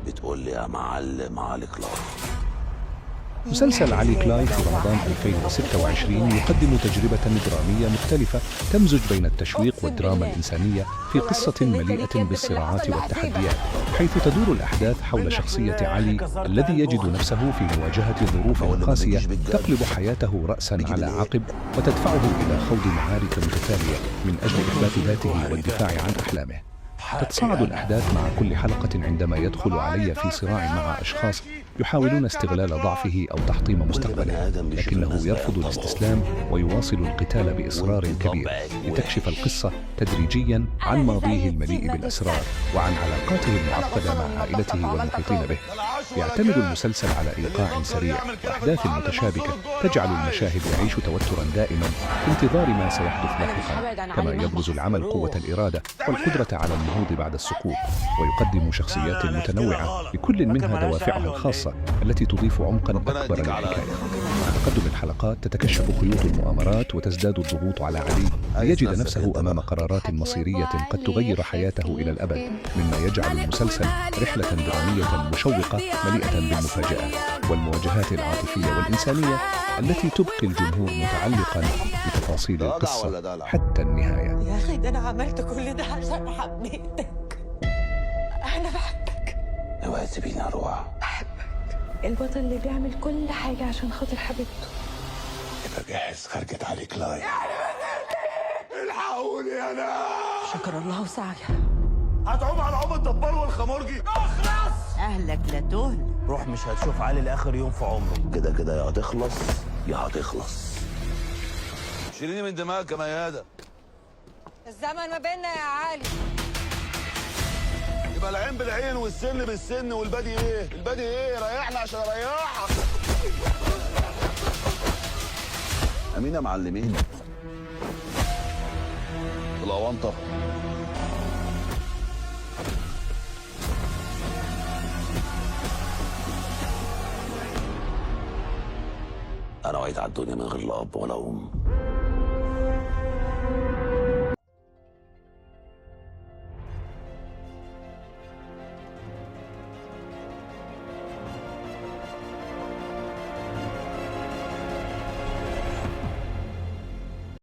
بتقول لي يا معلم علي كلاي. مسلسل علي كلاي في رمضان 2026 يقدم تجربة درامية مختلفة تمزج بين التشويق والدراما الإنسانية في قصة مليئة بالصراعات والتحديات، حيث تدور الأحداث حول شخصية علي الذي يجد نفسه في مواجهة ظروف قاسية تقلب حياته رأسا على عقب وتدفعه إلى خوض معارك متتالية من أجل إثبات ذاته والدفاع عن أحلامه. تتصاعد الأحداث مع كل حلقة عندما يدخل علي في صراع مع أشخاص يحاولون استغلال ضعفه أو تحطيم مستقبله، لكنه يرفض الاستسلام ويواصل القتال بإصرار كبير لتكشف القصة تدريجيا عن ماضيه المليء بالأسرار وعن علاقاته المعقدة مع عائلته والمحيطين به. يعتمد المسلسل على إيقاع سريع وأحداث متشابكة تجعل المشاهد يعيش توترا دائما في انتظار ما سيحدث لاحقا، كما يبرز العمل قوة الإرادة والقدرة على النهوض بعد السقوط، ويقدم شخصيات متنوعة لكل منها دوافعها الخاصة التي تضيف عمقا أكبر للحكاية. مع تقدم الحلقات تتكشف خيوط المؤامرات وتزداد الضغوط على علي ليجد نفسه أمام قرارات مصيرية قد تغير حياته إلى الأبد، مما يجعل المسلسل رحلة درامية مشوقة مليئة بالمفاجآت والمواجهات العاطفية والإنسانية التي تبقي الجمهور متعلقا بتفاصيل القصة حتى النهاية. يا أخي ده أنا عملت كل ده عشان حبيتك. أنا بحبك. اوعي تسيبيني اروح. البطل اللي بيعمل كل حاجة عشان خاطر حبيبته. يبقى جاهز خرجة علي كلاي. الحقوني يا ناس. شكر الله وسعي. هتعوم على عوم الدبار والخمرجي. اخلص. أهلك لا تهلك. روح مش هتشوف علي لآخر يوم في عمره. كده كده يا هتخلص يا هتخلص. شيليني من دماغك يا ميادة. الزمن ما بيننا يا علي. يبقى العين بالعين والسن بالسن والبادي ايه؟ البادي ايه؟ ريحنا عشان اريحك. امين يا معلمين. الاونطه. انا وعيت على الدنيا من غير لا اب ولا ام.